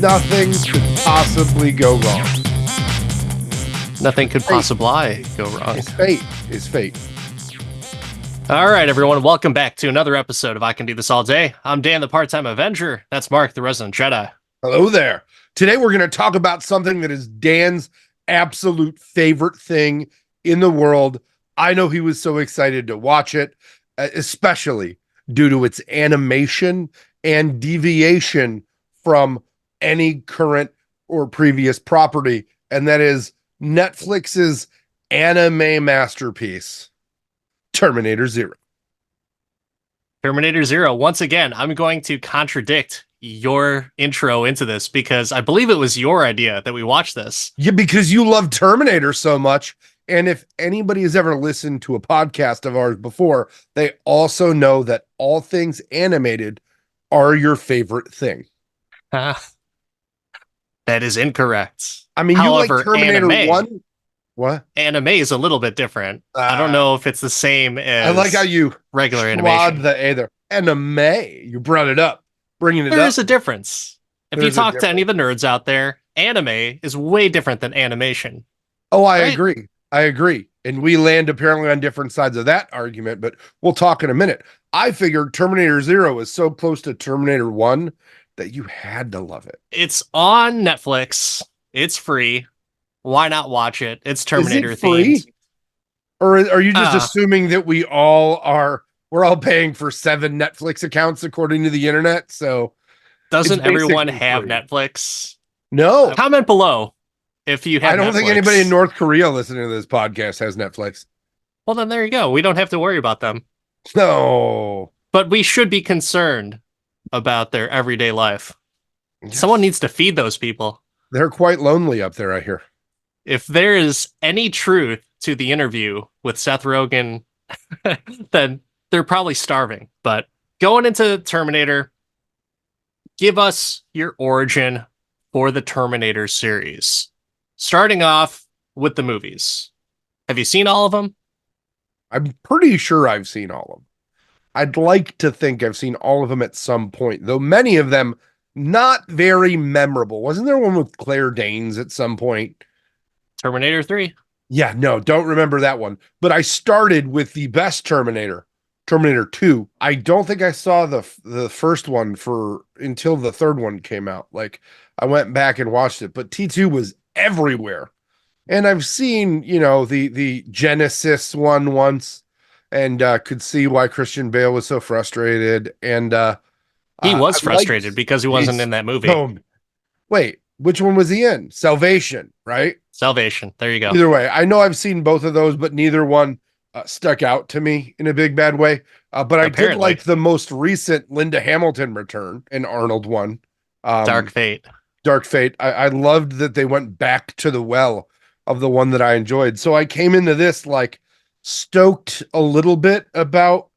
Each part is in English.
nothing could possibly go wrong. Nothing could possibly go wrong. It's fate. It's fate. All right, everyone. Welcome back to another episode of I Can Do This All Day. I'm Dan, the part-time Avenger. That's Mark, the resident Jedi. Hello there. Today we're going to talk about something that is Dan's absolute favorite thing in the world. I know he was so excited to watch it, especially due to its animation and deviation from any current or previous property, and that is Netflix's anime masterpiece, Terminator ZERO. Terminator ZERO. Once again, I'm going to contradict your intro into this because I believe it was your idea that we watch this. Yeah, because you love Terminator so much. And if anybody has ever listened to a podcast of ours before, they also know that all things animated are your favorite thing. That is incorrect. I mean, However, you like Terminator anime, 1? What? Anime is a little bit different. I don't know if it's the same as I like how you regular schwad animation. the A there. Anime. You brought it up. Bringing it up. There is a difference. If you There's a talk to any of the nerds out there, anime is way different than animation. Oh, I Right? agree. I agree. And we land apparently on different sides of that argument, but we'll talk in a minute. I figured Terminator ZERO is so close to Terminator 1 that you had to love it. It's on Netflix. It's free. Why not watch it? It's Terminator Is it free? themed. Or are you just assuming that we're all paying for 7 Netflix accounts according to the internet? So Doesn't it's everyone basically have free. Netflix? No, Comment below if you have I don't think Netflix. anybody in North Korea listening to this podcast has Netflix. Well, then there you go. We don't have to worry about them. No. But we should be concerned about their everyday life. Someone needs to feed those people. They're quite lonely up there, I hear. If there is any truth to the interview with Seth Rogen, then they're probably starving. But going into Terminator, give us your origin for the Terminator series. Starting off with the movies. Have you seen all of them? I'm pretty sure I've seen all of them. I'd like to think I've seen all of them at some point, though many of them not very memorable. Wasn't there one with Claire Danes at some point? Terminator 3. Yeah, no, don't remember that one. But I started with the best Terminator, Terminator 2. I don't think I saw the first one until the third one came out. Like, I went back and watched it, but T2 was everywhere. And I've seen, the Genesis one once, and could see why Christian Bale was so frustrated. And He was frustrated because he wasn't in that movie. Wait, which one was he in? Salvation, right? Salvation. There you go. Either way, I know I've seen both of those, but neither one stuck out to me in a big bad way. But I did like the most recent Linda Hamilton return, an Arnold one. Dark Fate. Dark Fate. I loved that they went back to the well of the one that I enjoyed. So I came into this like stoked a little bit about,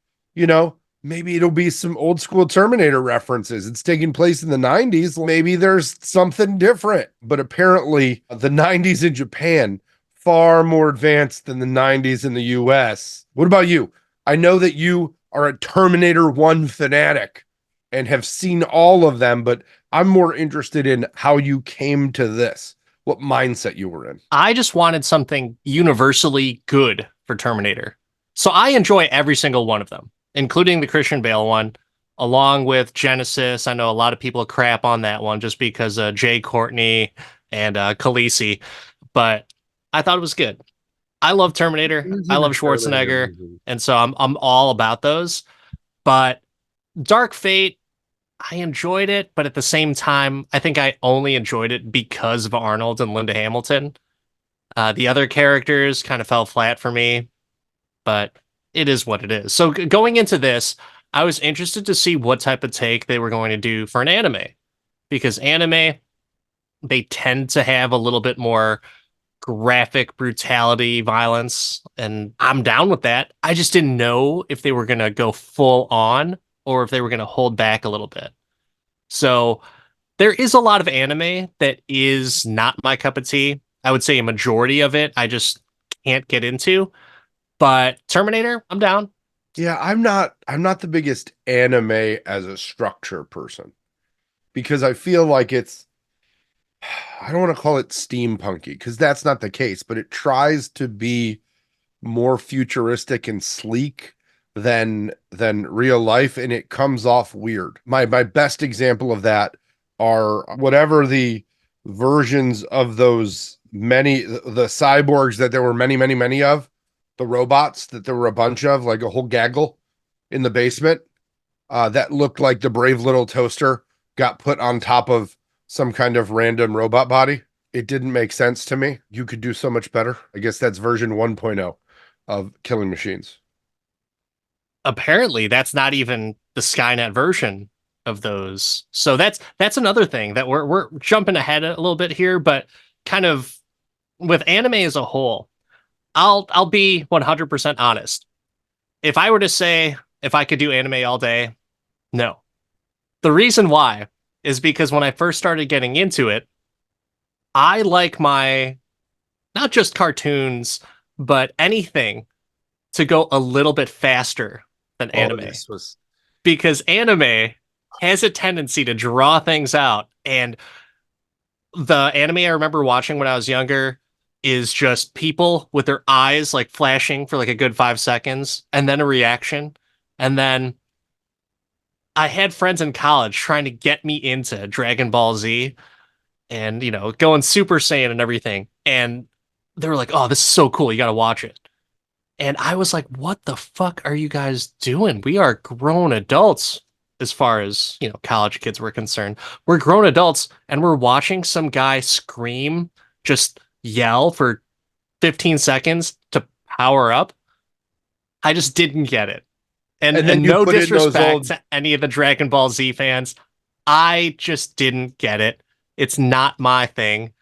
maybe it'll be some old school Terminator references. It's taking place in the 90s. Maybe there's something different. But apparently the 90s in Japan, far more advanced than the 90s in the US. What about you? I know that you are a Terminator 1 fanatic and have seen all of them, but I'm more interested in how you came to this, what mindset you were in. I just wanted something universally good for Terminator. So I enjoy every single one of them, including the Christian Bale one, along with Genesis. I know a lot of people crap on that one just because Jay Courtney and Khaleesi, but I thought it was good. I love Terminator. I love Schwarzenegger, and so I'm all about those. But Dark Fate, I enjoyed it, but at the same time, I think I only enjoyed it because of Arnold and Linda Hamilton. The other characters kind of fell flat for me, but it is what it is. So going into this, I was interested to see what type of take they were going to do for an anime, because anime, they tend to have a little bit more graphic brutality, violence, and I'm down with that. I just didn't know if they were going to go full on or if they were going to hold back a little bit. So there is a lot of anime that is not my cup of tea. I would say a majority of it I just can't get into. But Terminator, I'm down. Yeah, I'm not the biggest anime as a structure person, because I feel like it's I don't want to call it steampunky because that's not the case, but it tries to be more futuristic and sleek than real life, and it comes off weird. My best example of that are whatever the versions of those many the cyborgs that there were many of, the robots that there were a bunch of, like a whole gaggle in the basement, that looked like the brave little toaster got put on top of some kind of random robot body. It didn't make sense to me. You could do so much better. I guess that's version 1.0 of Killing Machines. Apparently that's not even the Skynet version of those. So that's another thing that we're jumping ahead a little bit here, but kind of with anime as a whole, I'll be 100% honest. If I were to say if I could do anime all day, no. The reason why is because when I first started getting into it, I like my not just cartoons, but anything to go a little bit faster than Oh, anime. this was Because anime has a tendency to draw things out. And the anime I remember watching when I was younger is just people with their eyes like flashing for like a good 5 seconds and then a reaction. And then I had friends in college trying to get me into Dragon Ball Z and, going Super Saiyan and everything. And they were like, oh, this is so cool. You got to watch it. And I was like, what the fuck are you guys doing? We are grown adults as far as, college kids were concerned. We're grown adults and we're watching some guy scream, just yell for 15 seconds to power up. I just didn't get it. And and then and you no put in those disrespect old to any of the Dragon Ball Z fans, I just didn't get it. It's not my thing.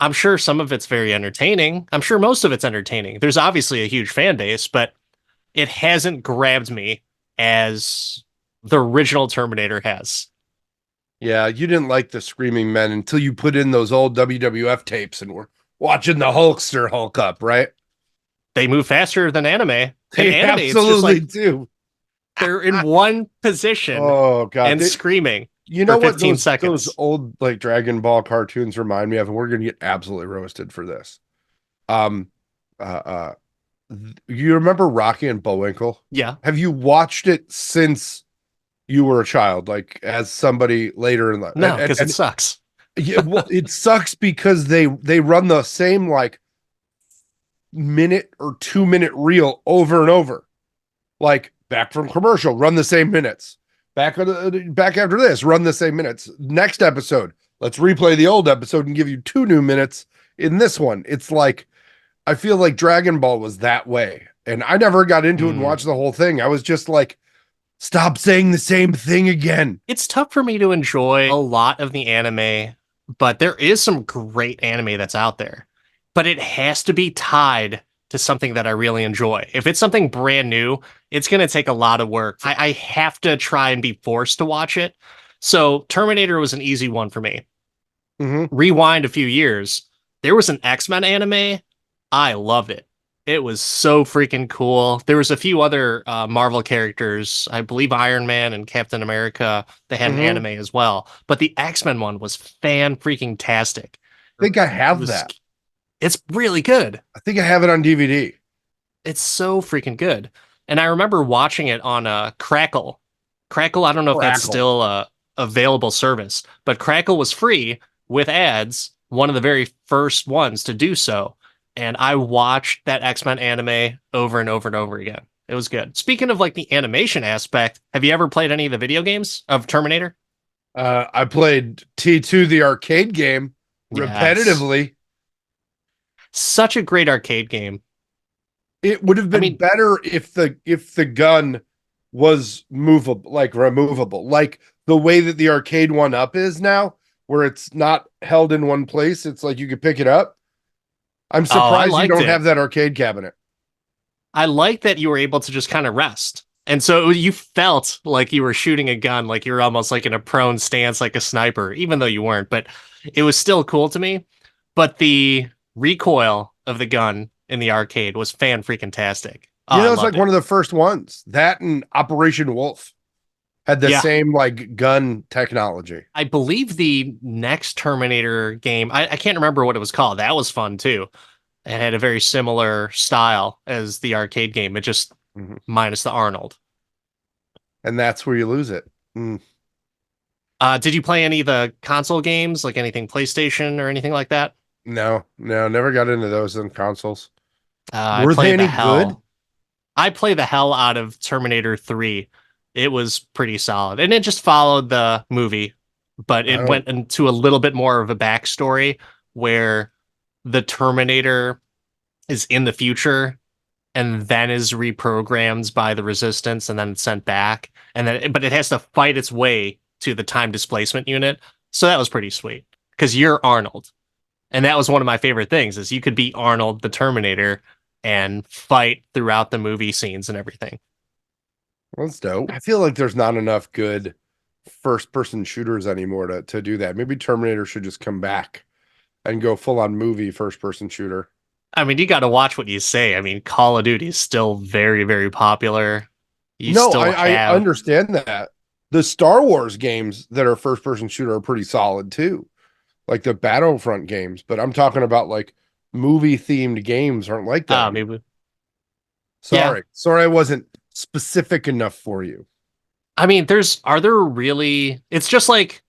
I'm sure some of it's very entertaining. I'm sure most of it's entertaining. There's obviously a huge fan base, but it hasn't grabbed me as the original Terminator has. yeah, you didn't like the screaming men until you put in those old WWF tapes and we're watching the Hulkster Hulk up, right? They move faster than anime. In They anime, it's just absolutely like do. they're in one position Oh god. and screaming You for know what 15 those seconds. old like Dragon Ball cartoons remind me of, and we're gonna get absolutely roasted for this. Um uh you remember Rocky and Bullwinkle? Yeah. Have you watched it since you were a child, like as somebody later in life? No, because it sucks. Yeah, well, it sucks because they run the same like minute or 2 minute reel over and over. Like back from commercial, run the same minutes. Back after this, run the same minutes. Next episode, let's replay the old episode and give you 2 new minutes in this one. It's like I feel like Dragon Ball was that way. And I never got into it and Mm. watched the whole thing. I was just like, stop saying the same thing again. It's tough for me to enjoy a lot of the anime, but there is some great anime that's out there. But it has to be tied to something that I really enjoy. If it's something brand new, it's going to take a lot of work. I have to try and be forced to watch it. So Terminator was an easy one for me. Mm-hmm. Rewind a few years, there was an X-Men anime. I loved it. It was so freaking cool. There was a few other Marvel characters, I believe Iron Man and Captain America. They had an Mm-hmm. anime as well, but the X-Men one was fan freaking tastic. I think I It have was, that. it's really good. I think I have it on DVD. It's so freaking good. And I remember watching it on Crackle. Crackle, I don't know if that's Crackle. still a available service, but Crackle was free with ads, one of the very first ones to do so. And I watched that X-Men anime over and over and over again. It was good. Speaking of like the animation aspect, have you ever played any of the video games of Terminator? I played T2, the arcade game, Yes. repetitively. Such a great arcade game. It would have I been mean, better if the gun was movable, like removable, like the way that the arcade one up is now, where it's not held in one place. It's like you could pick it up. I'm oh, I surprised you liked don't have it. that arcade cabinet. I like that you were able to just kind of rest. And so you felt like you were shooting a gun, like you were almost like in a prone stance, like a sniper, even though you weren't. But it was still cool to me. But the recoil of the gun in the arcade was fan freaking tastic. Oh, You I know, it's like loved one it. of the first ones. That and Operation Wolf. Had the Yeah, same like gun technology. I believe the next Terminator game, I can't remember what it was called. That was fun too. It had a very similar style as the arcade game, it just Mhm. minus the Arnold. And that's where you lose it. Mm. Did you play any of the console games, like anything PlayStation or anything like that? No, no, never got into those in consoles. I Were they play the any good? hell. I play the hell out of Terminator 3. It was pretty solid. And it just followed the movie, but it Oh, went into a little bit more of a backstory where the Terminator is in the future and then is reprogrammed by the resistance and then sent back. And then but it has to fight its way to the time displacement unit. So that was pretty sweet. Because you're Arnold. And that was one of my favorite things is you could be Arnold the Terminator and fight throughout the movie scenes and everything. that's dope. I feel like there's not enough good first person shooters anymore to do that. Maybe Terminator should just come back and go full on movie first person shooter. I mean, you got to watch what you say. I mean, Call of Duty is still very, very popular. You No, still I have, understand that. The Star Wars games that are first person shooter are pretty solid too, like the Battlefront games. But I'm talking about like movie themed games aren't like that anymore. maybe, yeah. Sorry, I wasn't specific enough for you. I mean, are there really, it's just like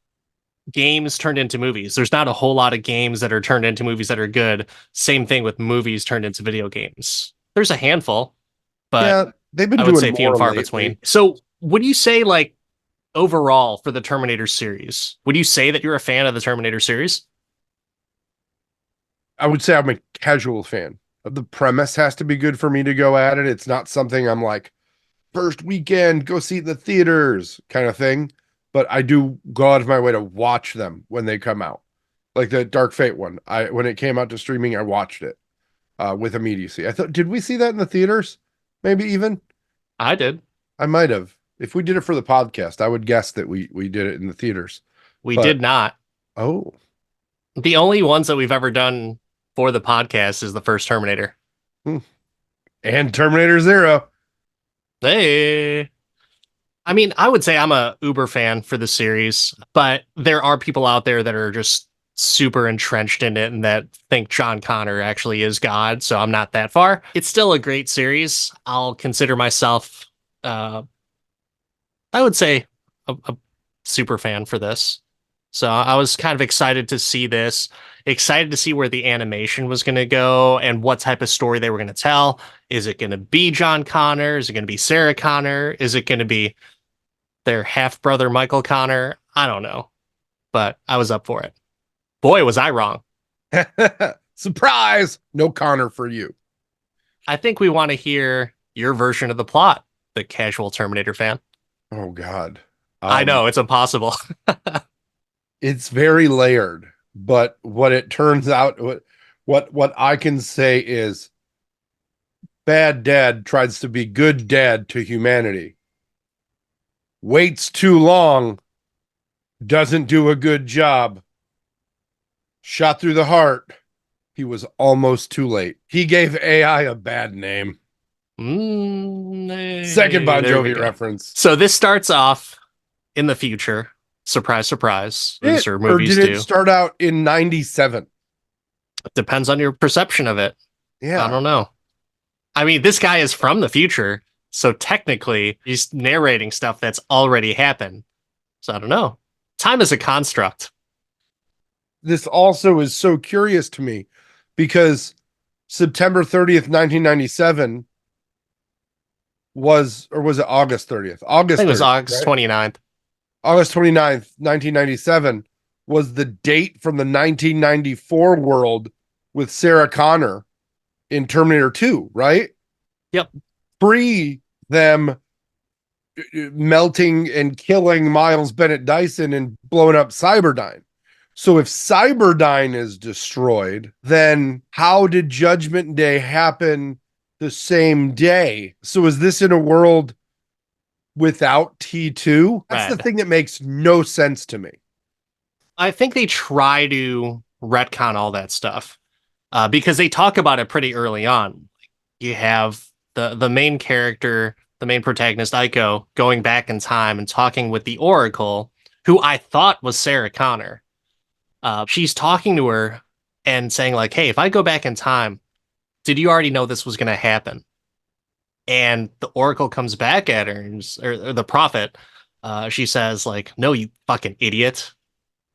games turned into movies. There's not a whole lot of games that are turned into movies that are good. Same thing with movies turned into video games. There's a handful, but Yeah, they've been I would say doing few and more far lately. between. So, would you say, like, overall for the Terminator series, would you say that you're a fan of the Terminator series? I would say I'm a casual fan. The premise has to be good for me to go at it. It's not something I'm like, first weekend, go see it in the theaters kind of thing. But I do go out of my way to watch them when they come out. Like the Dark Fate one. When it came out to streaming, I watched it with immediacy. I thought, did we see that in the theaters? Maybe even? I did. I might have. If we did it for the podcast, I would guess that we did it in the theaters. We But did not. oh, The only ones that we've ever done for the podcast is the first Terminator. hmm. And Terminator Zero. Hey. I mean, I would say I'm a Uber fan for the series, but there are people out there that are just super entrenched in it and that think John Connor actually is God. So I'm not that far. It's still a great series. I'll consider myself, uh, I would say, a super fan for this. So I was kind of excited to see this, excited to see where the animation was going to go and what type of story they were going to tell. Is it going to be John Connor? Is it going to be Sarah Connor? Is it going to be their half brother Michael Connor? I don't know, but I was up for it. Boy, was I wrong. Surprise! No Connor for you. I think we want to hear your version of the plot, the casual Terminator fan. Oh God. I Um, know it's impossible. it's very layered, but what it turns out, what I can say is bad dad tries to be good dad to humanity. Waits too long, doesn't do a good job. Shot through the heart. He was almost too late. He gave AI a bad name. Second Bon There we Jovi go. reference. So this starts off in the future. Surprise, surprise. These are Or movies did it do. start out in 97? Depends on your perception of it. I Yeah. don't know. I mean, this guy is from the future, so technically he's narrating stuff that's already happened. So I don't know. Time is a construct. This also is so curious to me because September 30th, 1997 or was it August 30th? I think August it was 30th, August right? 29th. August 29th, 1997 was the date from the 1994 world with Sarah Connor in Terminator 2, right? Yep. Pre them melting and killing Miles Bennett Dyson and blowing up Cyberdyne. So if Cyberdyne is destroyed, then how did Judgment Day happen the same day? So is this in a world without T2? That's the Red. thing that makes no sense to me. I think they try to retcon all that stuff because they talk about it pretty early on. You have the main character, the main protagonist, Aiko, going back in time and talking with the Oracle, who I thought was Sarah Connor. She's talking to her and saying, like, hey, if I go back in time, did you already know this was going to happen? And the Oracle comes back at her, or the prophet. She says, like, no, you fucking idiot.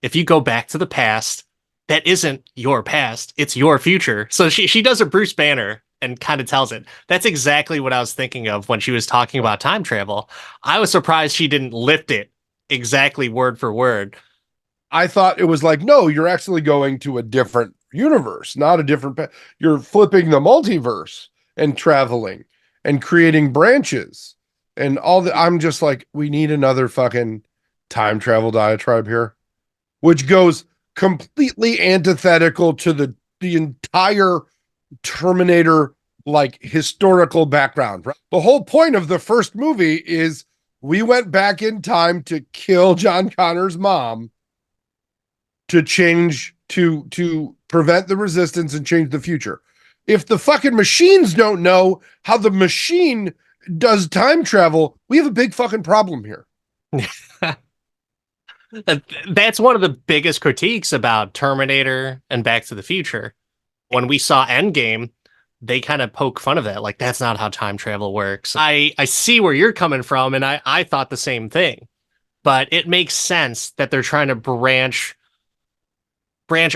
If you go back to the past, that isn't your past, it's your future. So she does a Bruce Banner and kind of tells it. That's exactly what I was thinking of when she was talking about time travel. I was surprised she didn't lift it exactly word for word. I thought it was like, no, you're actually going to a different universe, not a different. You're flipping the multiverse and traveling and creating branches and all the. I'm just like, we need another fucking time travel diatribe here, which goes completely antithetical to the entire Terminator like historical background. Right? The whole point of the first movie is we went back in time to kill John Connor's mom to change to prevent the resistance and change the future. If the fucking machines don't know how the machine does time travel, we have a big fucking problem here. That's one of the biggest critiques about Terminator and Back to the Future. When we saw Endgame, they kind of poke fun of that. Like, that's not how time travel works. I see where you're coming from, and I thought the same thing. But it makes sense that they're trying to branch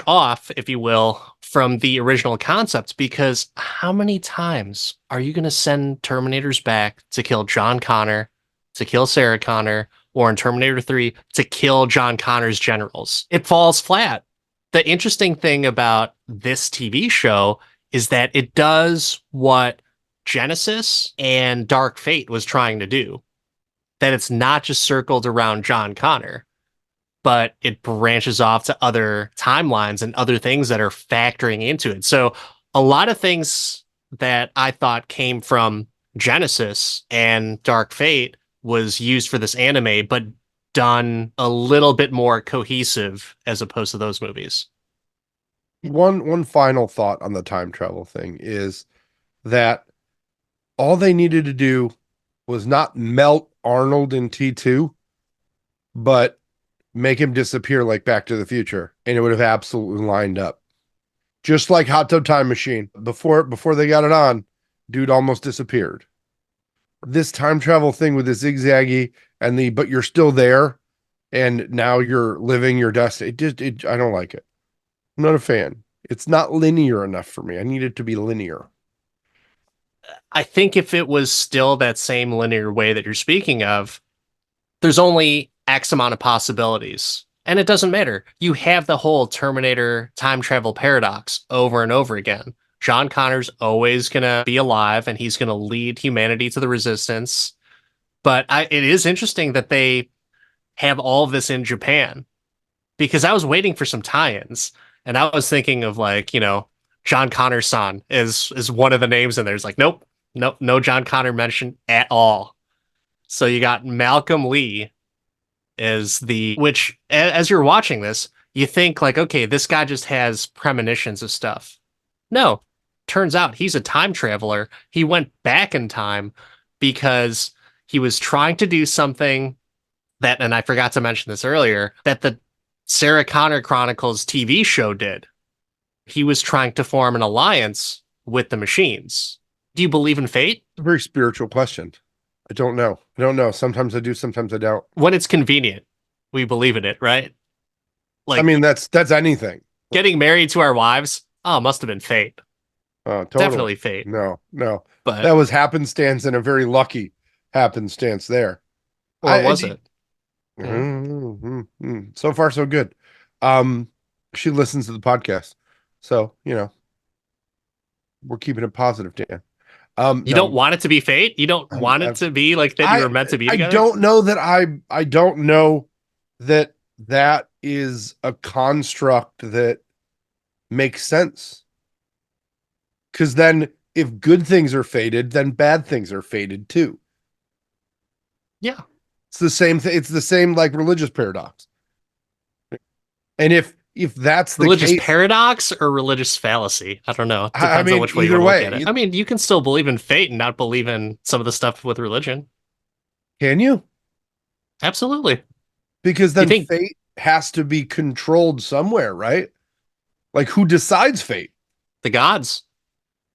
off, if you will, from the original concept, because how many times are you going to send Terminators back to kill John Connor, to kill Sarah Connor, or in Terminator 3 to kill John Connor's generals? It falls flat. The interesting thing about this TV show is that it does what Genesis and Dark Fate was trying to do. That it's not just circled around John Connor, but it branches off to other timelines and other things that are factoring into it. So a lot of things that I thought came from Genesis and Dark Fate was used for this anime, but done a little bit more cohesive as opposed to those movies. One final thought on the time travel thing is that all they needed to do was not melt Arnold in T2, but make him disappear like Back to the Future, and it would have absolutely lined up. Just like Hot Tub Time Machine. Before they got it on, dude almost disappeared. This time travel thing with the zigzaggy and the but you're still there and now you're living your destiny. I don't like it. I'm not a fan. It's not linear enough for me. I need it to be linear. I think if it was still that same linear way that you're speaking of, there's only X amount of possibilities. And it doesn't matter. You have the whole Terminator time travel paradox over and over again. John Connor's always going to be alive and he's going to lead humanity to the resistance. But it is interesting that they have all of this in Japan because I was waiting for some tie-ins and I was thinking of like, John Connor's son is one of the names in there. It's like, nope, no John Connor mentioned at all. So you got Malcolm Lee is which as you're watching this, you think like, okay, this guy just has premonitions of stuff. No, turns out he's a time traveler. He went back in time because he was trying to do something that, and I forgot to mention this earlier, that the Sarah Connor Chronicles TV show did. He was trying to form an alliance with the machines. Do you believe in fate? It's a very spiritual question. I don't know. Sometimes I do, sometimes I don't. When it's convenient, we believe in it, right? Like, I mean, that's anything. Getting married to our wives, must have been fate. Oh, totally. Definitely fate. No. But that was happenstance and a very lucky happenstance there. Or was it? So far, so good. She listens to the podcast. So, we're keeping it positive, Dan. You don't want it to be fate? You don't want it to be like that you were meant to be together? I don't know that I don't know that is a construct that makes sense. Because then if good things are fated, then bad things are fated too. Yeah. It's the same thing. It's the same like religious paradox. And if if that's the Religious case, paradox or religious fallacy? I don't know. I Depends on mean, which way you either want to look at way, it. I mean, you can still believe in fate and not believe in some of the stuff with religion. can you? Absolutely. Because You then think fate has to be controlled somewhere, right? Like who decides fate? the gods?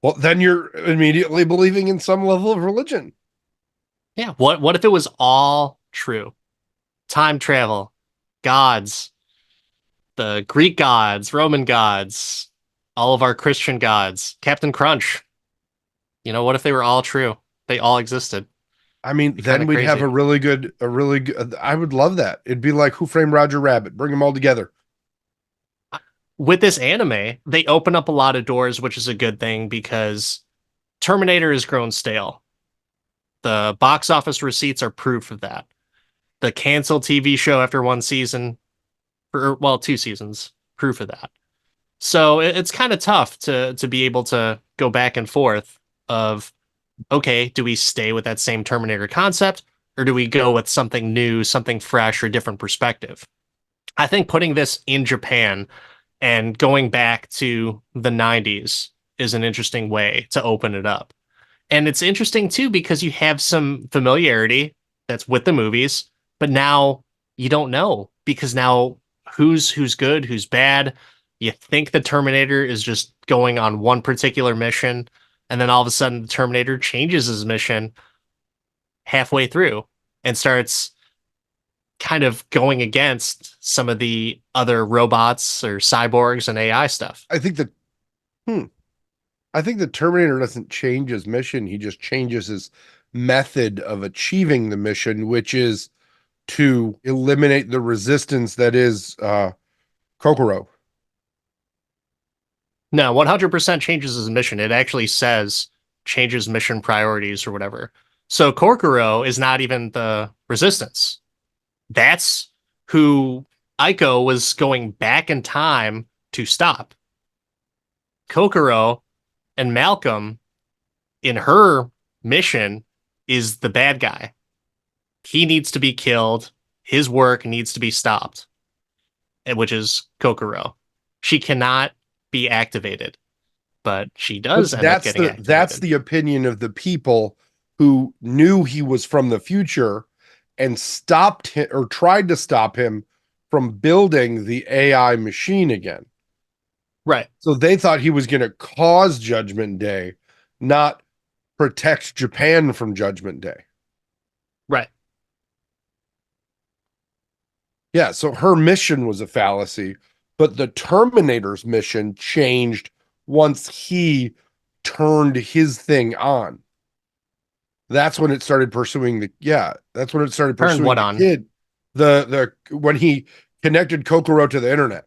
Well, then you're immediately believing in some level of religion. Yeah. What if it was all true? Time travel, gods, the Greek gods, Roman gods, all of our Christian gods, Captain Crunch. What if they were all true? They all existed. I mean, Be kind then of we'd have crazy. a really good. I would love that. It'd be like Who Framed Roger Rabbit. Bring them all together. With this anime, they open up a lot of doors, which is a good thing because Terminator has grown stale. The box office receipts are proof of that. The canceled TV show after one season, or well, 2 seasons, proof of that. So it's kind of tough to be able to go back and forth of, okay, do we stay with that same Terminator concept or do we go with something new, something fresh, or different perspective? I think putting this in Japan and going back to the 90s is an interesting way to open it up. And it's interesting too because you have some familiarity that's with the movies, but now you don't know because now who's good, who's bad. You think the Terminator is just going on one particular mission, and then all of a sudden the Terminator changes his mission halfway through and starts kind of going against some of the other robots or cyborgs and AI stuff. I think that. Hmm. I think the Terminator doesn't change his mission. He just changes his method of achieving the mission, which is to eliminate the resistance that is Kokoro. No, 100% changes his mission. It actually says changes mission priorities or whatever. So Korkoro is not even the resistance. That's who Aiko was going back in time to stop. Kokoro and Malcolm in her mission is the bad guy. He needs to be killed. His work needs to be stopped, which is Kokoro. She cannot be activated, but she But does end up getting that's activated. the opinion of the people who knew he was from the future and stopped him or tried to stop him from building the AI machine again. Right, So they thought he was going to cause Judgment Day, not protect Japan from Judgment Day. right. Yeah, so her mission was a fallacy, but the Terminator's mission changed once he turned his thing on. That's when it started pursuing that's when it started Turn pursuing what the on? kid. The when he connected Kokoro to the internet.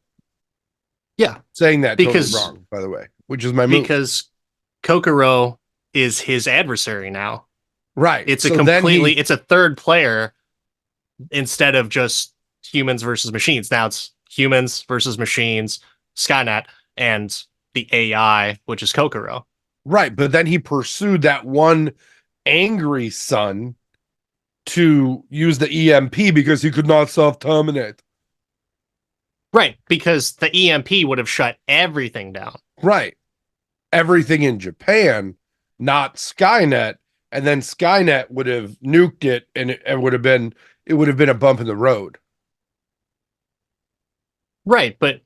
Yeah, Saying that totally because wrong, by the way, which is my move. because Kokoro is his adversary now. Right. It's a So then completely he it's a third player instead of just humans versus machines. Now it's humans versus machines, Skynet, and the AI, which is Kokoro. right, but then he pursued that one angry son to use the EMP because he could not self-terminate. Right, because the EMP would have shut everything down. Right. Everything in Japan, not Skynet, and then Skynet would have nuked it, and it would have been a bump in the road. Right, but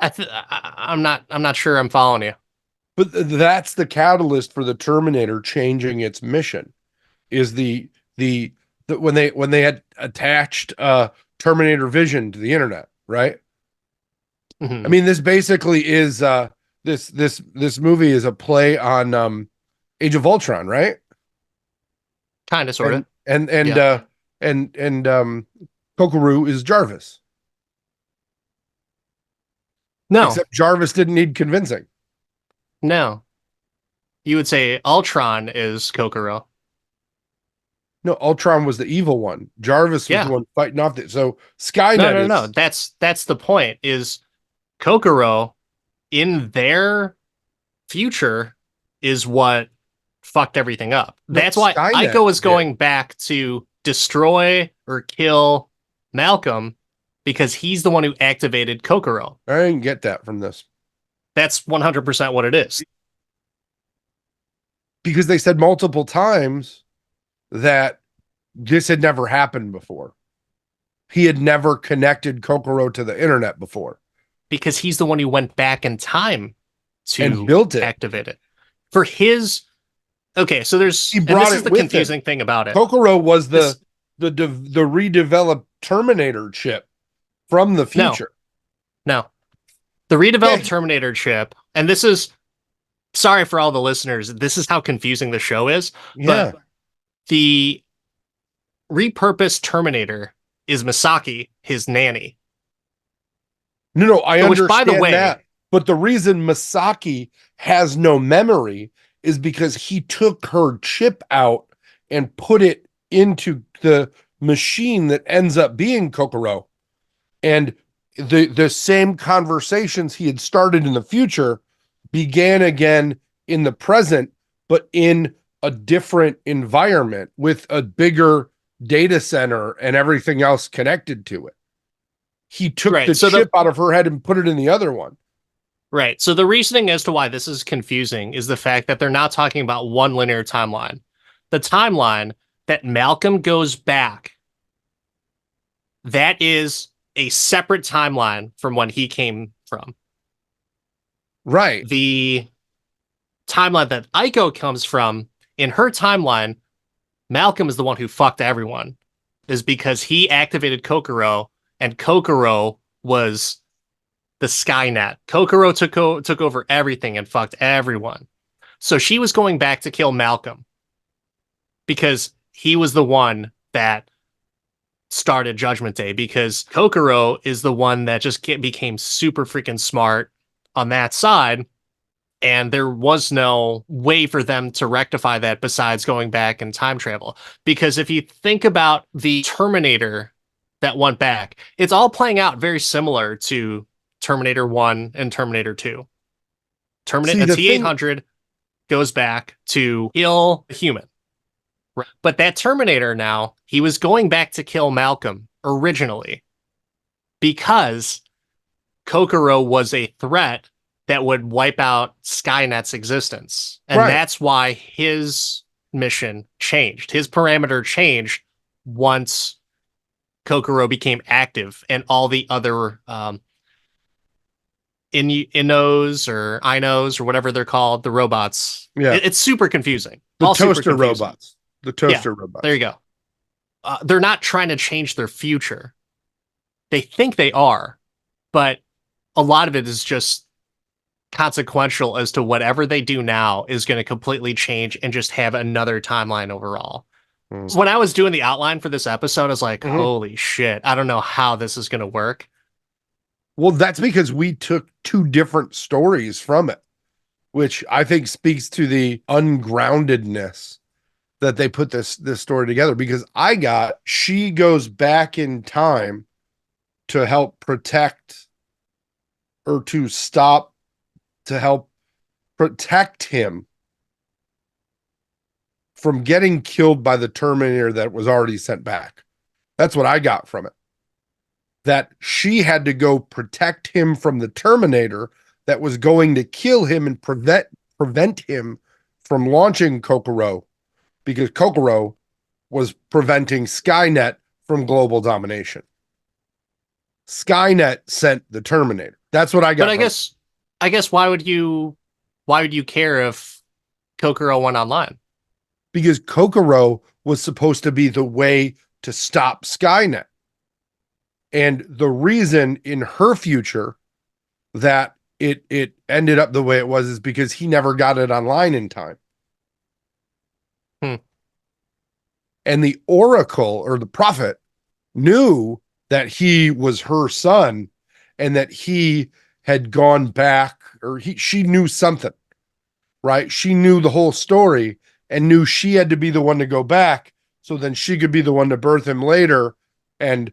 I'm not sure I'm following you. But that's the catalyst for the Terminator changing its mission. Is the when they had attached Terminator Vision to the internet, right? I Mhm. mean, this basically is this movie is a play on Age of Ultron, right? Kind of, sort of. And Yeah. Kokoro is Jarvis. No, Except Jarvis didn't need convincing. no. You would say Ultron is Kokoro. No, Ultron was the evil one. Jarvis was the Yeah. one fighting off it. So No, Skynet no, no. is That's the point. Is Kokoro in their future is what fucked everything up. no That's why Skynet Aiko is did. going back to destroy or kill Malcolm because he's the one who activated Kokoro. I didn't get that from this. That's 100% what it is. Because they said multiple times that this had never happened before. He had never connected Kokoro to the internet before. Because he's the one who went back in time to and built it. activate it. For his okay, so there's he brought this it is the with confusing him. thing about it. Kokoro was the redeveloped Terminator chip from the future. No. The redeveloped Terminator chip, and this is sorry for all the listeners, this is how confusing the show is. Yeah. But the repurposed Terminator is Misaki, his nanny. No, I understand by the way, that. But the reason Misaki has no memory is because he took her chip out and put it into the machine that ends up being Kokoro. And the same conversations he had started in the future began again in the present, but in a different environment with a bigger data center and everything else connected to it. He took the chip out of her head and put it in the other one. Right. So the reasoning as to why this is confusing is the fact that they're not talking about one linear timeline. The timeline that Malcolm goes back, that is a separate timeline from when he came from. Right. The timeline that Aiko comes from, in her timeline, Malcolm is the one who fucked everyone, is because he activated Kokoro, and Kokoro was the Skynet. Kokoro took over everything and fucked everyone. So she was going back to kill Malcolm because he was the one that started Judgment Day, because Kokoro is the one that just became super freaking smart on that side. And there was no way for them to rectify that besides going back and time travel. Because if you think about the Terminator that went back, it's all playing out very similar to Terminator 1 and Terminator 2. Terminator T-800 goes back to kill a human. But that Terminator now, he was going back to kill Malcolm originally because Kokoro was a threat that would wipe out Skynet's existence. And that's why his mission changed. His parameter changed once Kokoro became active, and all the other Innos or Inos or whatever they're called, the robots. Yeah. It's super confusing. The toaster robots. The toaster robots. There you go. They're not trying to change their future. They think they are, but a lot of it is just consequential as to whatever they do now is going to completely change and just have another timeline overall. So when I was doing the outline for this episode, I was like, holy shit, I don't know how this is going to work. Well, that's because we took two different stories from it, which I think speaks to the ungroundedness that they put this story together. Because she goes back in time to help protect, or to help protect him from getting killed by the Terminator that was already sent back. That's what I got from it. That she had to go protect him from the Terminator that was going to kill him and prevent him from launching Kokoro, because Kokoro was preventing Skynet from global domination. Skynet sent the Terminator. That's what I got. But I guess why would you care if Kokoro went online? Because Kokoro was supposed to be the way to stop Skynet. And the reason in her future that it ended up the way it was is because he never got it online in time. And the Oracle, or the prophet, knew that he was her son and that he had gone back, or she knew something, right? She knew the whole story and knew she had to be the one to go back, so then she could be the one to birth him later. And,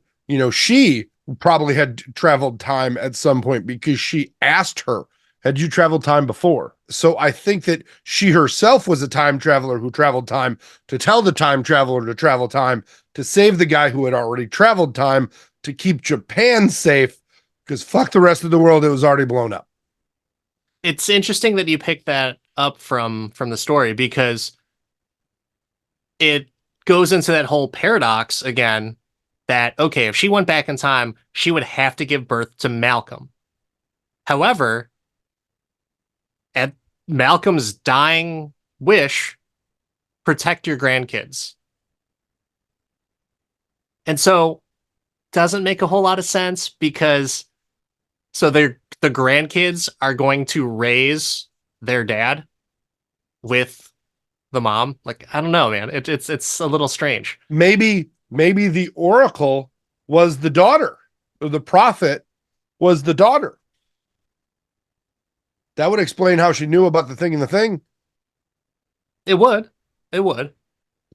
she probably had traveled time at some point because she asked her, had you traveled time before? So I think that she herself was a time traveler who traveled time to tell the time traveler to travel time to save the guy who had already traveled time to keep Japan safe because fuck the rest of the world, it was already blown up. It's interesting that you picked that up from the story because it goes into that whole paradox again that okay, if she went back in time, she would have to give birth to Malcolm. However, at Malcolm's dying wish, protect your grandkids. And so doesn't make a whole lot of sense because so the grandkids are going to raise their dad with the mom. Like I don't know, man. It's a little strange. Maybe the oracle was the daughter, or the prophet was the daughter. That would explain how she knew about the thing and the thing. It would, it would.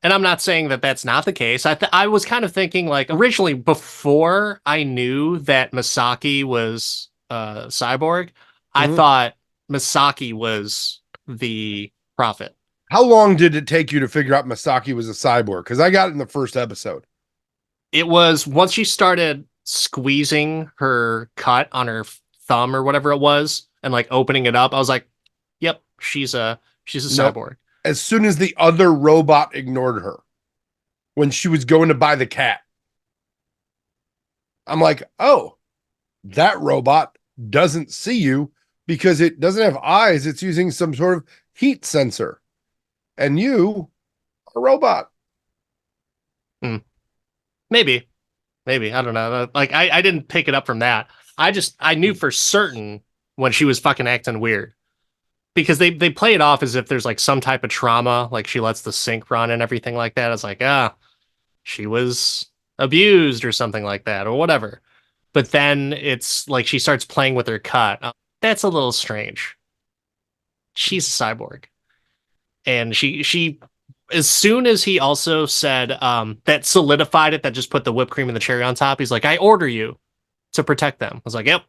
And I'm not saying that that's not the case. I was kind of thinking like originally before I knew that Misaki was cyborg, I Mhm. thought Misaki was the prophet. How long did it take you to figure out Masaki was a cyborg? Because I got it in the first episode. It was once she started squeezing her cut on her thumb or whatever it was and like opening it up, I was like, "Yep, she's a Nope. cyborg." As soon as the other robot ignored her when she was going to buy the cat, I'm like, oh, that robot doesn't see you because it doesn't have eyes. It's using some sort of heat sensor. And you are a robot. Hmm. Maybe, maybe I don't know. Like I didn't pick it up from that. I knew for certain when she was fucking acting weird because they play it off as if there's like some type of trauma, like she lets the sink run and everything like that. It's like she was abused or something like that or whatever. But then it's like she starts playing with her cut. That's a little strange. She's a cyborg, and she as soon as he also said that solidified it, that just put the whipped cream and the cherry on top. He's like, I order you to protect them. I was like, yep,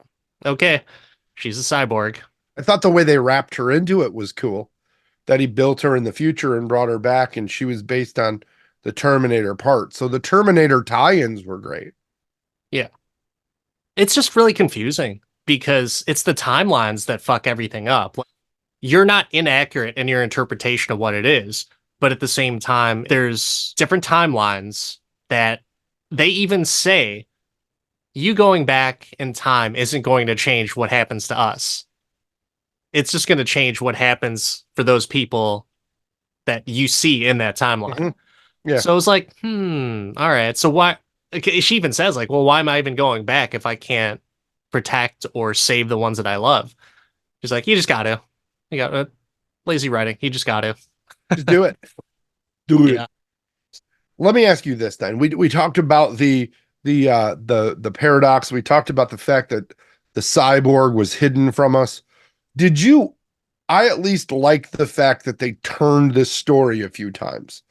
okay, she's a cyborg. I thought the way they wrapped her into it was cool. That he built her in the future and brought her back, and she was based on the Terminator part. So the Terminator tie-ins were great. Yeah, it's just really confusing because it's the timelines that fuck everything up. Like, you're not inaccurate in your interpretation of what it is, but at the same time, there's different timelines that they even say you going back in time isn't going to change what happens to us. It's just going to change what happens for those people that you see in that timeline. Mhm. Yeah, So it's like, all right. So why? Okay, she even says like, well, why am I even going back if I can't protect or save the ones that I love? She's like, you just got to. You got lazy writing. You just got to. just do it. Do it. Yeah. Let me ask you this then. We talked about the paradox. We talked about the fact that the cyborg was hidden from us. Did you I at least like the fact that they turned this story a few times.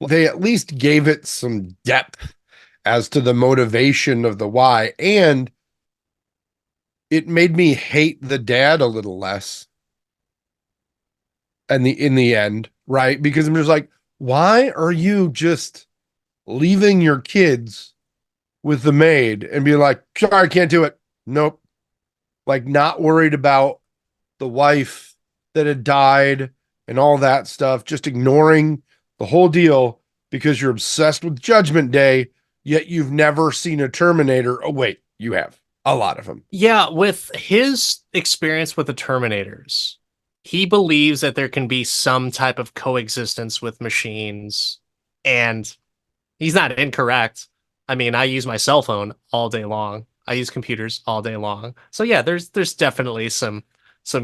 They at least gave it some depth as to the motivation of the why, and it made me hate the dad a little less. And in the end, right? Because I'm just like, why are you just leaving your kids with the maid and being like, sorry, I can't do it. Nope. Like not worried about the wife that had died and all that stuff, just ignoring the whole deal because you're obsessed with Judgment Day, yet you've never seen a Terminator. Oh, wait, you have a lot of them. Yeah, with his experience with the Terminators, he believes that there can be some type of coexistence with machines, and he's not incorrect. I mean, I use my cell phone all day long. I use computers all day long. So yeah, there's definitely some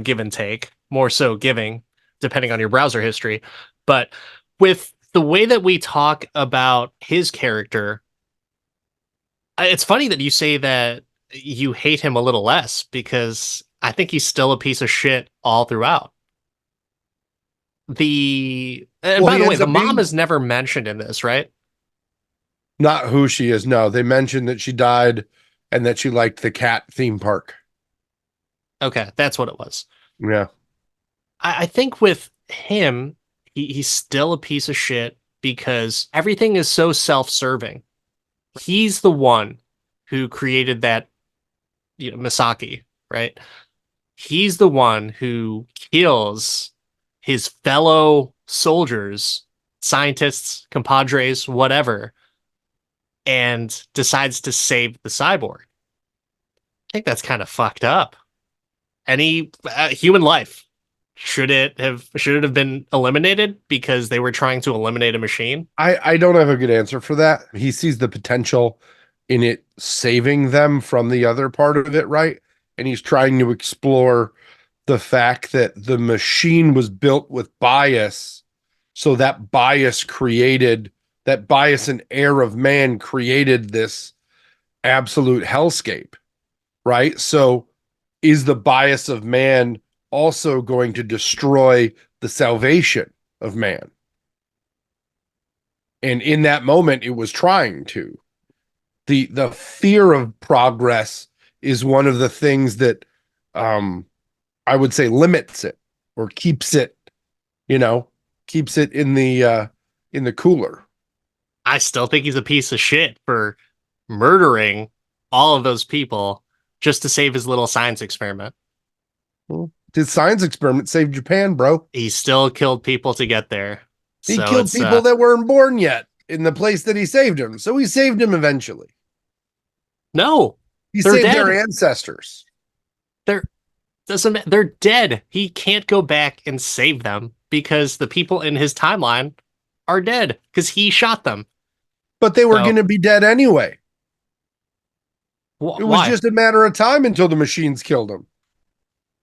give and take, more so giving, depending on your browser history. But with the way that we talk about his character, it's funny that you say that you hate him a little less because I think he's still a piece of shit all throughout. The and Well, by he the way, ends the up mom being is never mentioned in this, right? not who she is. No, they mentioned that she died and that she liked the cat theme park. Okay, that's what it was. Yeah. I think with him, he's still a piece of shit because everything is so self-serving. He's the one who created that, Misaki, right? He's the one who kills his fellow soldiers, scientists, compadres, whatever, and decides to save the cyborg. I think that's kind of fucked up. Any human life, should it have been eliminated because they were trying to eliminate a machine? I don't have a good answer for that. He sees the potential in it saving them from the other part of it, right? And he's trying to explore the fact that the machine was built with bias. So that bias and error of man created this absolute hellscape, right? So is the bias of man also going to destroy the salvation of man? And in that moment, it was trying to. The fear of progress is one of the things that I would say limits it or keeps it, you know, keeps it in the cooler. I still think he's a piece of shit for murdering all of those people just to save his little science experiment. Well, his science experiment saved Japan, bro. He still killed people to get there. He So killed it's people that weren't born yet in the place that he saved him. So he saved him eventually. no, He they're saved dead. their ancestors. They're they're dead. He can't go back and save them because the people in his timeline are dead because he shot them. But they were So going to be dead anyway. It was why? just a matter of time until the machines killed them.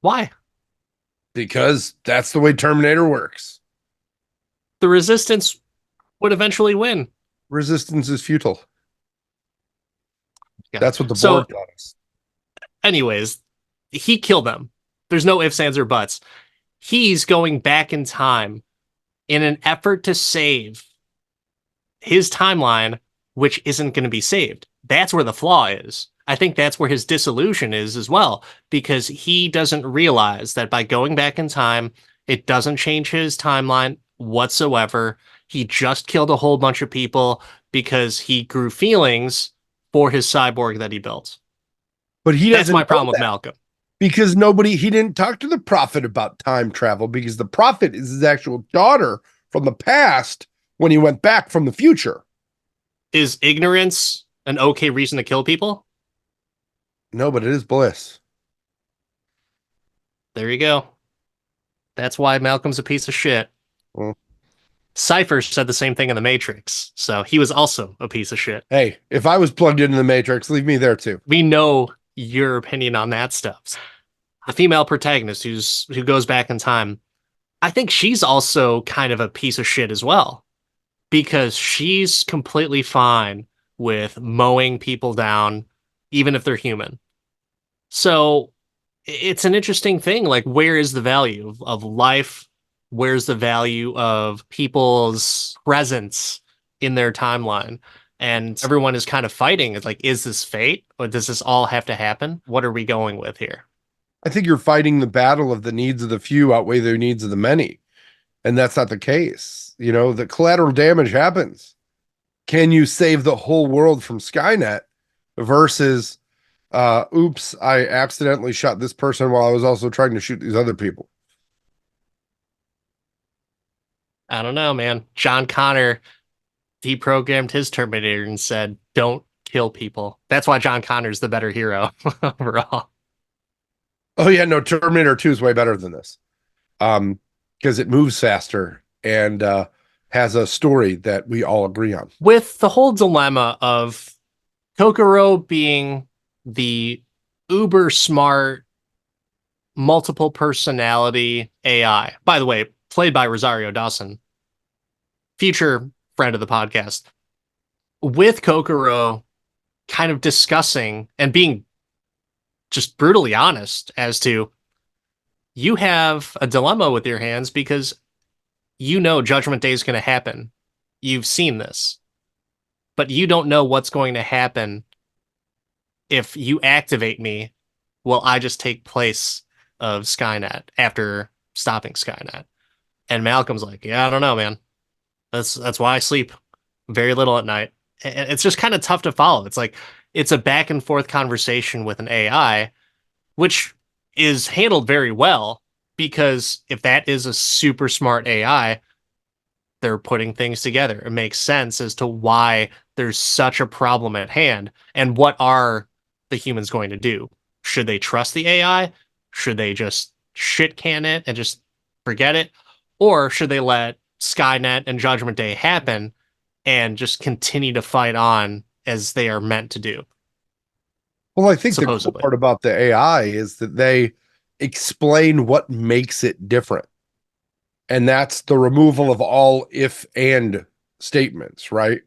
Why? Because that's the way Terminator works. The resistance would eventually win. Resistance is futile. Yeah. That's what the So, board taught us. anyways, he killed them. There's no ifs, ands, or buts. He's going back in time in an effort to save his timeline, which isn't going to be saved. That's where the flaw is. I think that's where his disillusion is as well, because he doesn't realize that by going back in time, it doesn't change his timeline whatsoever. He just killed a whole bunch of people because he grew feelings for his cyborg that he built. But he That's doesn't my know problem with that Malcolm. because he didn't talk to the prophet about time travel because the prophet is his actual daughter from the past when he went back from the future. Is ignorance an okay reason to kill people? No, but it is bliss. There you go. That's why Malcolm's a piece of shit. Well, Cypher said the same thing in The Matrix, so he was also a piece of shit. hey, if I was plugged into the Matrix, leave me there too. We know your opinion on that stuff. A female protagonist who goes back in time, I think she's also kind of a piece of shit as well because she's completely fine with mowing people down, even if they're human. So it's an interesting thing. Like, where is the value of life? Where's the value of people's presence in their timeline? And everyone is kind of fighting. It's like, is this fate or does this all have to happen? What are we going with here? I think you're fighting the battle of the needs of the few outweigh the needs of the many. And that's not the case. You know, the collateral damage happens. Can you save the whole world from Skynet versus, oops, I accidentally shot this person while I was also trying to shoot these other people? I don't know, man. John Connor deprogrammed his Terminator and said, don't kill people. That's why John Connor's the better hero overall. Oh yeah, no, Terminator 2 is way better than this. Because it moves faster and has a story that we all agree on. With the whole dilemma of Kokoro being the uber smart, multiple personality AI. By the way, played by Rosario Dawson, future friend of the podcast. With Kokoro kind of discussing and being just brutally honest as to you have a dilemma with your hands because you know Judgment Day is going to happen. You've seen this, but you don't know what's going to happen if you activate me. Will I just take place of Skynet after stopping Skynet? And Malcolm's like, yeah, I don't know, man. That's why I sleep very little at night. And it's just kind of tough to follow. It's like it's a back and forth conversation with an AI, which is handled very well because if that is a super smart AI, they're putting things together. It makes sense as to why there's such a problem at hand and what are the humans going to do? Should they trust the AI? Should they just shit can it and just forget it? Or should they let Skynet and Judgment Day happen and just continue to fight on as they are meant to do, Well, I think the cool supposedly? part about the AI is that they explain what makes it different. And that's the removal of all if and statements, right?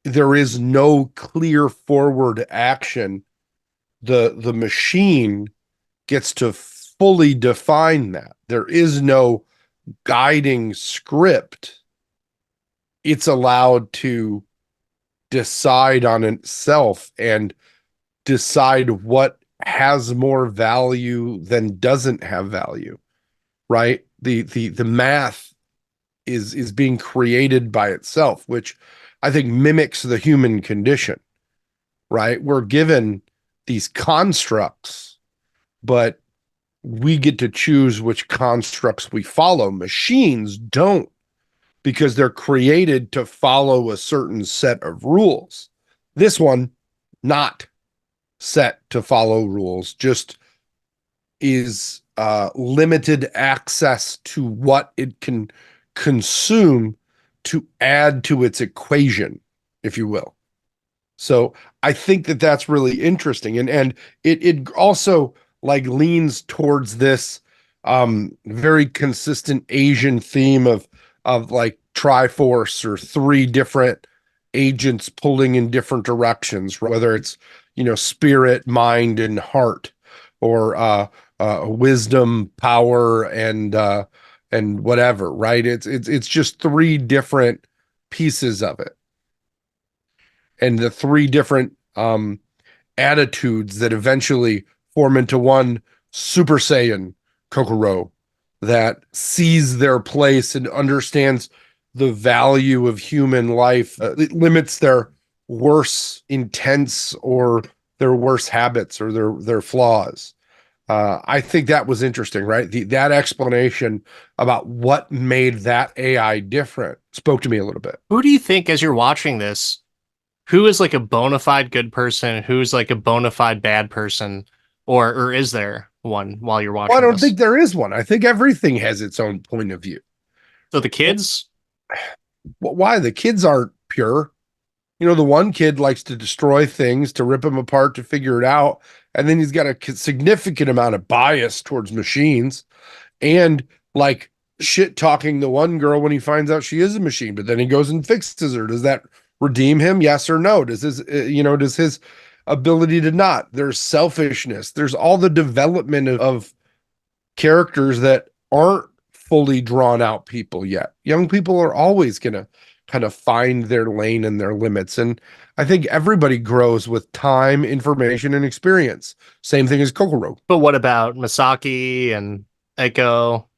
There is no clear forward action. The machine gets to fully define that. There is no guiding script. It's allowed to decide on itself and decide what has more value than doesn't have value, right? The math is being created by itself, which I think mimics the human condition, right? We're given these constructs, but we get to choose which constructs we follow. Machines don't, because they're created to follow a certain set of rules. This one, not set to follow rules, just is limited access to what it can consume to add to its equation, if you will. So I think that that's really interesting, and it also like leans towards this very consistent Asian theme of like Triforce or three different agents pulling in different directions, whether it's spirit, mind, and heart, or wisdom, power, and whatever, right? It's just three different pieces of it, and the three different attitudes that eventually form into one Super Saiyan Kokoro that sees their place and understands the value of human life. It limits their worse intents or their worse habits or their flaws. I think that was interesting, right? That explanation about what made that AI different spoke to me a little bit. Who do you think, as you're watching this, who is like a bona fide good person, who's like a bona fide bad person, or is there one while you're Well, I watching don't this? think there is one. I think everything has its own point of view. So the kids, Why? The kids aren't pure. The one kid likes to destroy things, to rip them apart, to figure it out. And then he's got a significant amount of bias towards machines and like shit talking the one girl when he finds out she is a machine, but then he goes and fixes her. Does that redeem him? Yes or no? Does his ability to not? There's selfishness. There's all the development of characters that aren't fully drawn out people yet. Young people are always going to kind of find their lane and their limits. And I think everybody grows with time, information, and experience. Same thing as Kokoro. but what about Masaki and Echo?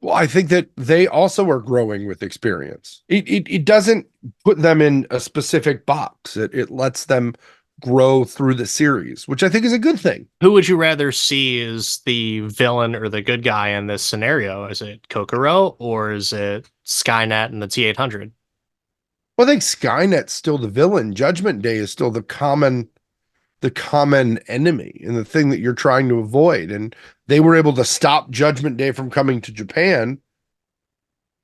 Well, I think that they also are growing with experience. It doesn't put them in a specific box. It lets them grow through the series, which I think is a good thing. Who would you rather see as the villain or the good guy in this scenario? Is it Kokoro or is it Skynet and the T-800? Well, I think Skynet's still the villain. Judgment Day is still the common enemy and the thing that you're trying to avoid. And they were able to stop Judgment Day from coming to Japan.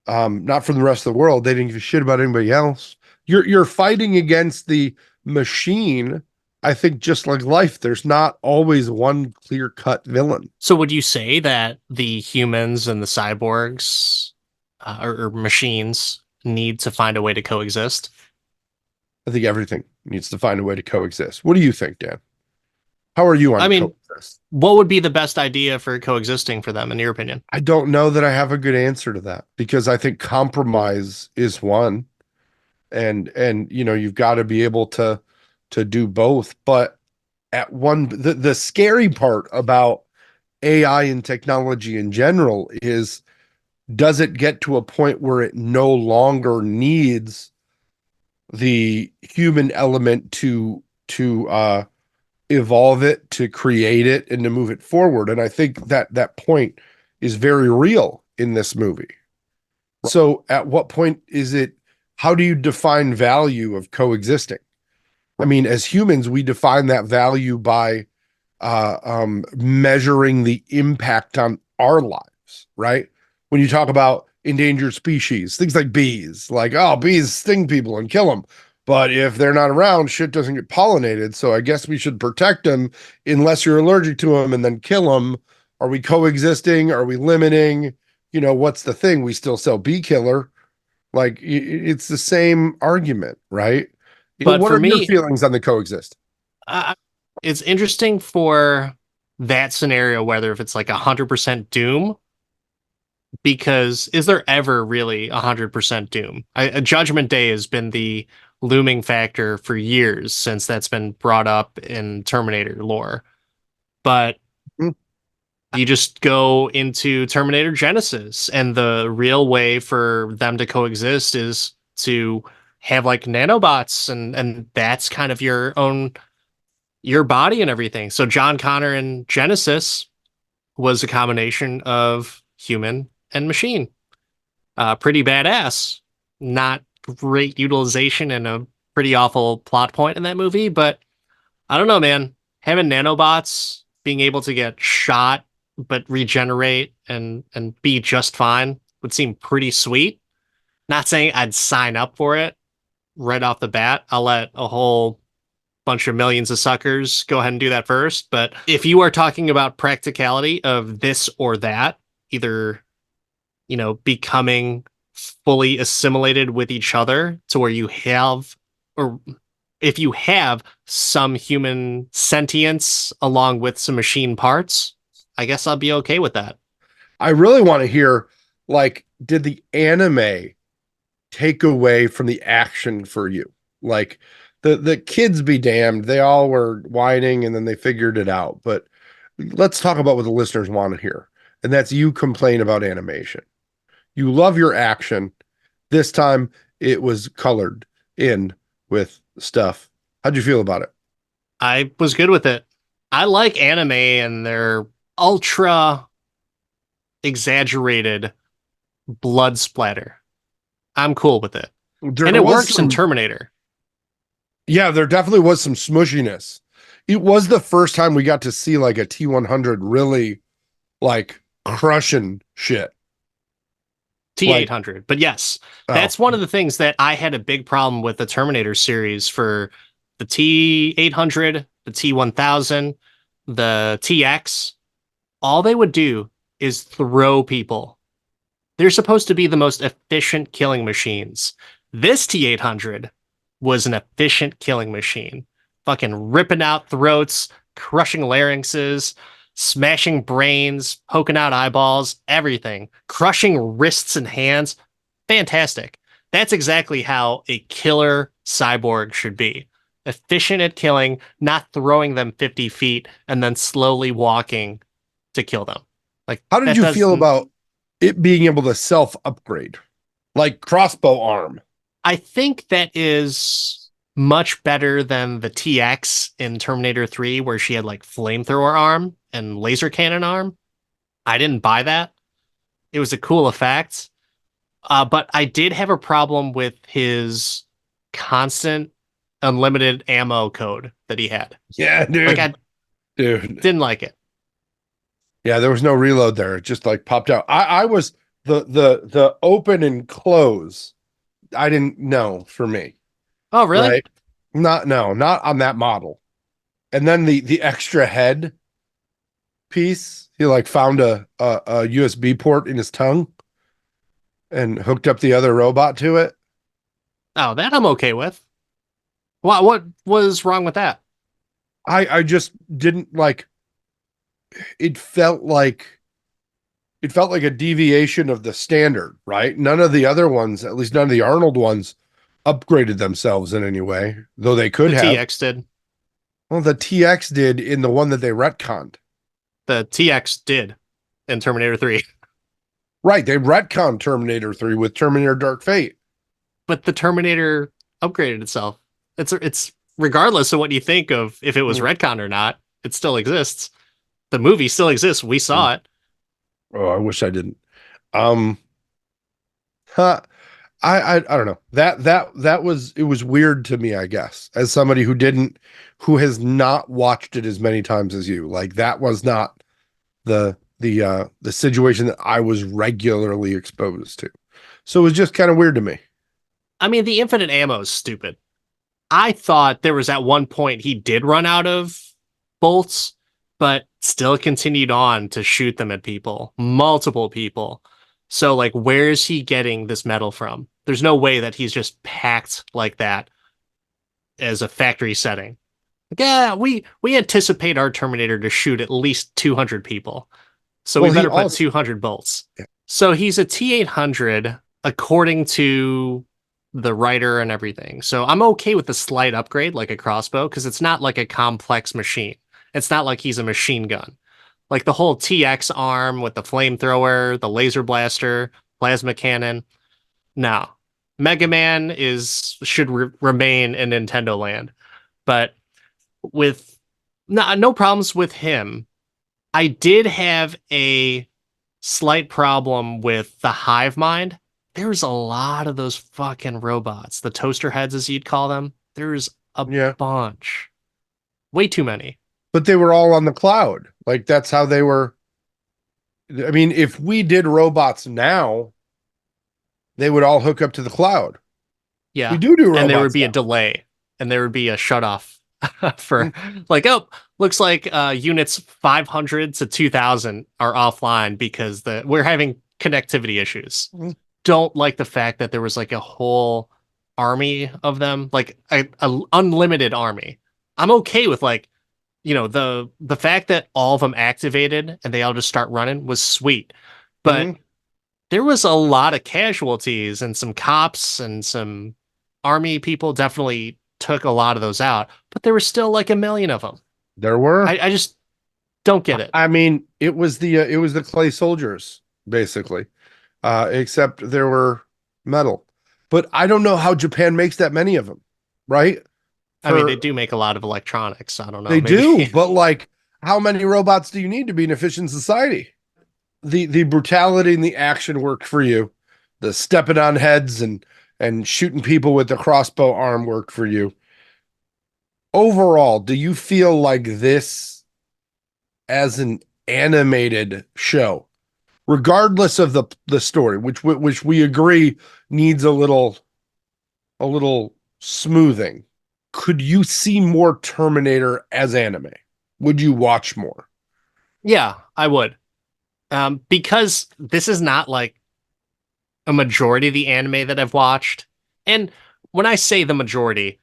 Not from the rest of the world. They didn't give a shit about anybody else. You're fighting against the machine. I think just like life, there's not always one clear-cut villain. So would you say that the humans and the cyborgs or machines need to find a way to coexist? I think everything needs to find a way to coexist. What do you think, Dan? How are you I on mean, coexist? what would be the best idea for coexisting for them, in your opinion? I don't know that I have a good answer to that because I think compromise is one, and you've got to be able to do both. But the scary part about AI and technology in general is, does it get to a point where it no longer needs the human element to evolve it, to create it, and to move it forward. And I think that that point is very real in this movie. So at what point is it, how do you define value of coexisting? I mean, as humans, we define that value by measuring the impact on our lives, right? When you talk about endangered species, things like bees, like, oh, bees sting people and kill them. But if they're not around, shit doesn't get pollinated. So I guess we should protect them unless you're allergic to them and then kill them. Are we coexisting? Are we limiting? You know, what's the thing? We still sell bee killer. Like it's the same argument, right? But What for are your me, feelings on the coexist? uh, it's interesting for that scenario, whether if it's like 100% doom, because is there ever really 100% doom? Judgment Day has been the looming factor for years since that's been brought up in Terminator lore. But Hmm. you just go into Terminator Genesis, and the real way for them to coexist is to have like nanobots, and that's kind of your body and everything. So John Connor in Genesis was a combination of human and machine. Pretty badass. Not great utilization and a pretty awful plot point in that movie, but I don't know, man. Having nanobots being able to get shot but regenerate and be just fine would seem pretty sweet. Not saying I'd sign up for it right off the bat. I'll let a whole bunch of millions of suckers go ahead and do that first. But if you are talking about practicality of this or that, either, becoming fully assimilated with each other to where you have, or if you have some human sentience along with some machine parts, I guess I'll be okay with that. I really want to hear, like, did the anime take away from the action for you? Like, the kids be damned, they all were whining and then they figured it out. But let's talk about what the listeners want to hear, and that's you complain about animation. You love your action. This time it was colored in with stuff. How'd you feel about it? I was good with it. I like anime and their ultra exaggerated blood splatter. I'm cool with it. There And it was works in some, Terminator. yeah, there definitely was some smushiness. It was the first time we got to see like a T100 really like crushing shit. Like, T800. But yes, oh, that's one of the things that I had a big problem with the Terminator series for the T800, the T1000, the TX. All they would do is throw people. They're supposed to be the most efficient killing machines. This T800 was an efficient killing machine. Fucking ripping out throats, crushing larynxes, smashing brains, poking out eyeballs, everything. Crushing wrists and hands. Fantastic. That's exactly how a killer cyborg should be. Efficient at killing, not throwing them 50 feet and then slowly walking to kill them. Like how did that you feel doesn't. about it being able to self upgrade, like crossbow arm? I think that is much better than the TX in Terminator 3, where she had like flamethrower arm and laser cannon arm. I didn't buy that. It was a cool effect. But I did have a problem with his constant unlimited ammo code that he had. Yeah, Like, dude, I dude. didn't like it. Yeah, there was no reload there. It just like popped out. I was the open and close. I didn't know for me, Oh, really? right? Not no, not on that model. And then the extra head piece, he like found a USB port in his tongue and hooked up the other robot to it. Oh, that I'm okay with. What was wrong with that? I just didn't like it felt like a deviation of the standard, right? None of the other ones, at least none of the Arnold ones, upgraded themselves in any way, though they could The have. TX did. Well, the TX did in the one that they retconned. The TX did in Terminator 3. Right, they retconned Terminator 3 with Terminator Dark Fate. But the Terminator upgraded itself. It's regardless of what you think of if it was Mm, retcon or not, it still exists. The movie still exists. We mm. saw it. Oh, I wish I didn't. Um, huh, I don't know. That was it was weird to me, I guess, as somebody who has not watched it as many times as you. Like that was not the situation that I was regularly exposed to. So it was just kind of weird to me. I mean, the infinite ammo is stupid. I thought there was at one point he did run out of bolts, but still continued on to shoot them at people, multiple people. So, like, where is he getting this metal from? There's no way that he's just packed like that as a factory setting. Like, yeah, we anticipate our Terminator to shoot at least 200 people, so we Well, he better put also 200 bolts. So he's a T800 according to the writer and everything. So I'm okay with the slight upgrade, like a crossbow, because it's not like a complex machine. It's not like he's a machine gun. Like the whole TX arm with the flamethrower, the laser blaster, plasma cannon. No, Mega Man is should remain in Nintendo land. But with no problems with him. I did have a slight problem with the hive mind. There's a lot of those fucking robots, the toaster heads, as you'd call them. There's a yeah, bunch, way too many. but they were all on the cloud. Like that's how they were. I mean, if we did robots now, they would all hook up to the cloud. We Yeah, do and there would robots be a now. delay, and there would be a shut off for Mm, like, oh, looks like units 500 to 2000 are offline because the we're having connectivity issues. mm, Don't like the fact that there was like a whole army of them, like a unlimited army. I'm okay with like, the fact that all of them activated and they all just start running was sweet. But mm. there was a lot of casualties and some cops and some army people definitely took a lot of those out, but there were still like a million of them. There were. I just don't get it. I mean, it was the clay soldiers basically, except there were metal. But I don't know how Japan makes that many of them, right? I mean, they For do make a lot of electronics. I don't know, They maybe. do, but like, how many robots do you need to be an efficient society? The brutality and the action worked for you. The stepping on heads and shooting people with the crossbow arm worked for you. Overall, do you feel like this as an animated show, regardless of the story, which we agree needs a little smoothing? Could you see more Terminator as anime? Would you watch more? Yeah, I would. Because this is not like a majority of the anime that I've watched. And when I say the majority,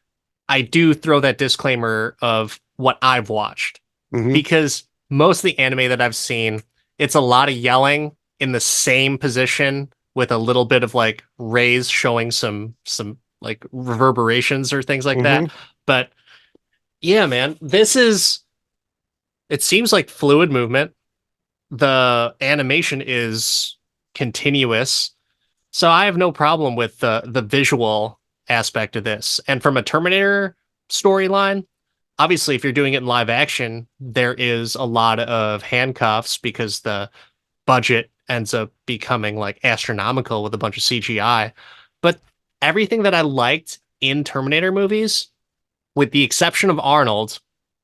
I do throw that disclaimer of what I've watched Hmm. because most of the anime that I've seen, it's a lot of yelling in the same position with a little bit of like rays showing some like reverberations or things like Hmm. that. But yeah, man, this is it seems like fluid movement. The animation is continuous. So I have no problem with the visual aspect of this. And from a Terminator storyline, obviously if you're doing it in live action, there is a lot of handcuffs because the budget ends up becoming like astronomical with a bunch of CGI. But everything that I liked in Terminator movies, with the exception of Arnold,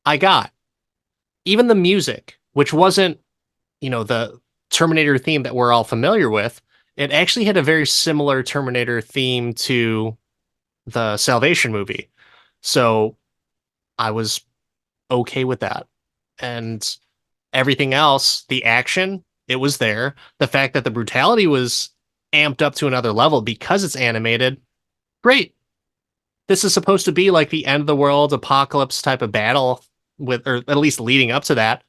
I got. Even the music, which wasn't, the Terminator theme that we're all familiar with, it actually had a very similar Terminator theme to the Salvation movie. So I was okay with that. And everything else, the action, it was there. The fact that the brutality was amped up to another level because it's animated, great. This is supposed to be like the end of the world apocalypse type of battle with, or at least leading up to that.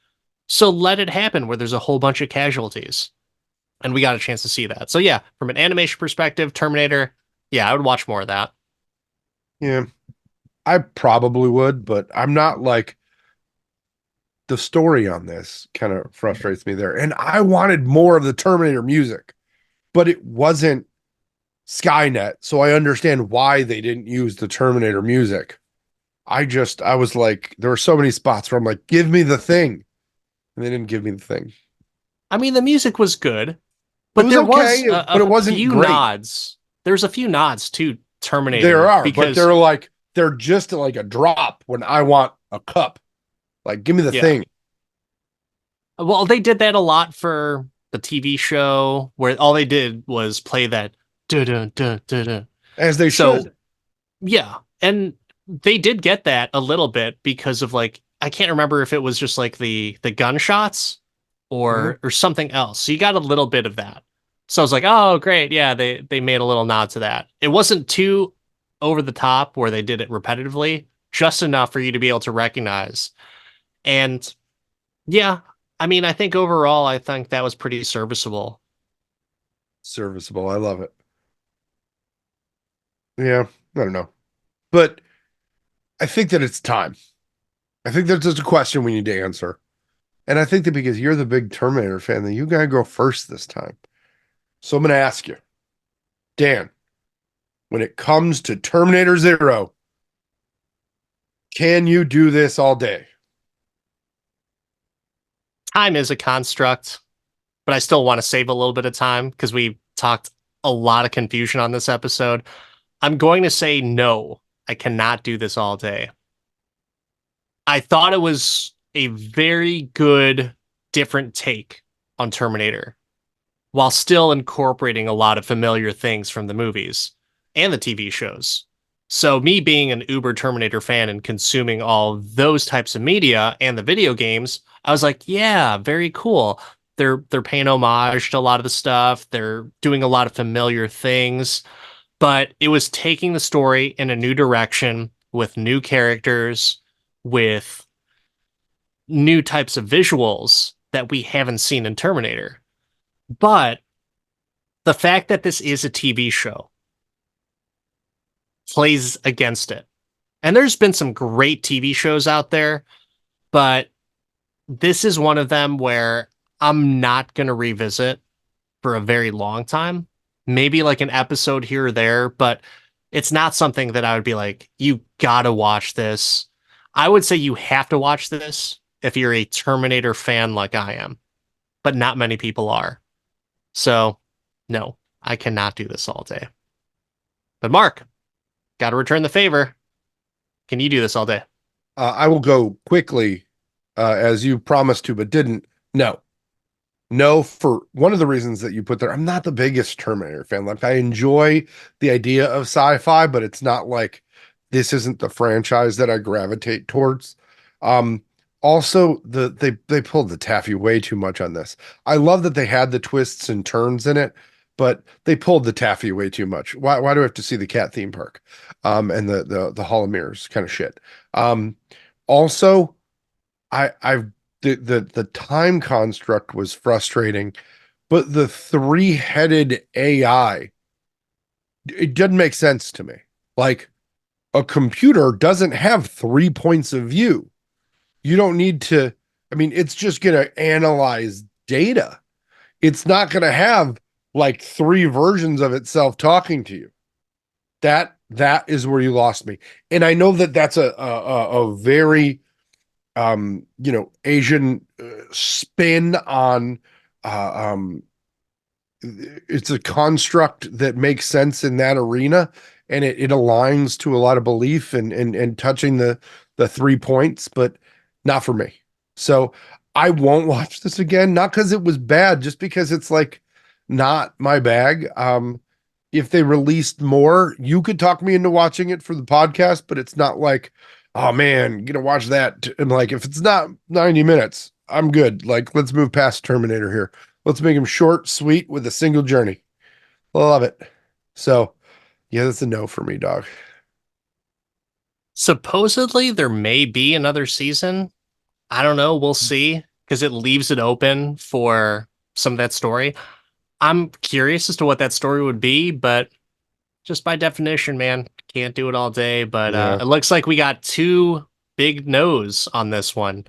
So let it happen where there's a whole bunch of casualties. And we got a chance to see that. So yeah, from an animation perspective, Terminator, yeah, I would watch more of that. Yeah, I probably would, but I'm not like the story on this kind of frustrates me there. And I wanted more of the Terminator music, but it wasn't Skynet, so I understand why they didn't use the Terminator music. I was like, there were so many spots where I'm like, give me the thing. And they didn't give me the thing. I mean, the music was good, It but was there was okay, but it a wasn't few great. nods. There's a few nods to There Terminator are, but because, they're just like a drop when I want a cup. Like, give me the yeah. thing. Well, they did that a lot for the TV show where all they did was play that da da da da da. As they So should. yeah, and they did get that a little bit because of like I can't remember if it was just like the gunshots Mhm. or something else. So you got a little bit of that. So I was like, oh great, yeah, they made a little nod to that. It wasn't too over the top where they did it repetitively, just enough for you to be able to recognize. And yeah, I mean, I think overall, I think that was pretty serviceable. Serviceable. I love it. Yeah, I don't know. But I think that it's time. I think that's just a question we need to answer. And I think that because you're the big Terminator fan, that you gotta go first this time. So I'm gonna ask you, Dan, when it comes to Terminator Zero, can you do this all day? Time is a construct, but I still want to save a little bit of time because we talked a lot of confusion on this episode. I'm going to say no. I cannot do this all day. I thought it was a very good, different take on Terminator while still incorporating a lot of familiar things from the movies and the TV shows. So, me being an Uber Terminator fan and consuming all those types of media and the video games, I was like, yeah, very cool. They're paying homage to a lot of the stuff. They're doing a lot of familiar things, but it was taking the story in a new direction with new characters, with new types of visuals that we haven't seen in Terminator. But the fact that this is a TV show plays against it. And there's been some great TV shows out there, but this is one of them where I'm not going to revisit for a very long time. Maybe like an episode here or there, but it's not something that I would be like, you gotta watch this. I would say you have to watch this if you're a Terminator fan like I am, but not many people are. So, no, I cannot do this all day. But Mark, got to return the favor. Can you do this all day? I will go quickly, as you promised to, but didn't. No, no, for one of the reasons that you put there. I'm not the biggest Terminator fan. Like, I enjoy the idea of sci-fi, but it's not like this isn't the franchise that I gravitate towards. Um, Also, they pulled the taffy way too much on this. I love that they had the twists and turns in it, but they pulled the taffy way too much. Why do I have to see the cat theme park? And the Hall of Mirrors kind of shit. Also, I've the time construct was frustrating, but the three-headed AI, it doesn't make sense to me. Like, a computer doesn't have 3 points of view. You don't need to, I mean, it's just going to analyze data. It's not going to have like three versions of itself talking to you. That is where you lost me. And I know that that's a very Asian spin on uh, um it's a construct that makes sense in that arena, and it aligns to a lot of belief and touching the 3 points, but not for me. So I won't watch this again, not because it was bad, just because it's like not my bag. If they released more, you could talk me into watching it for the podcast, but it's not like, oh man, gonna watch that. And like, if it's not 90 minutes, I'm good. Like, let's move past Terminator here. Let's make him short, sweet, with a single journey. Love it. So, yeah, that's a no for me, dog. Supposedly, there may be another season. I don't know. We'll see because it leaves it open for some of that story. I'm curious as to what that story would be, but just by definition, man, can't do it all day. But Yeah, it looks like we got two big no's on this one.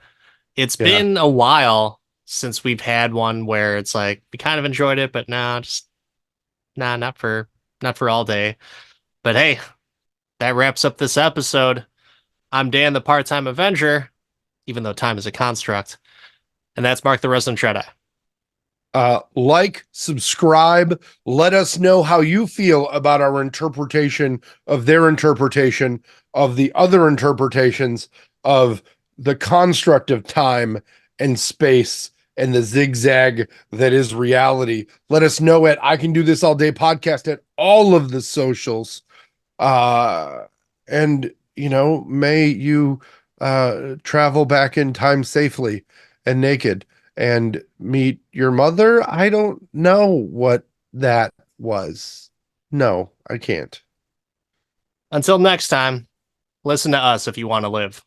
It's yeah. been a while since we've had one where it's like we kind of enjoyed it, but nah, just nah, not for not for all day. But hey, that wraps up this episode. I'm Dan, the part-time Avenger, even though time is a construct. And that's Mark the Resident Jedi. Like, subscribe, let us know how you feel about our interpretation of their interpretation of the other interpretations of the construct of time and space and the zigzag that is reality. Let us know at I Can Do This All Day podcast at all of the socials. And may you travel back in time safely and naked and meet your mother. I don't know what that was. No, I can't. Until next time, listen to us if you want to live.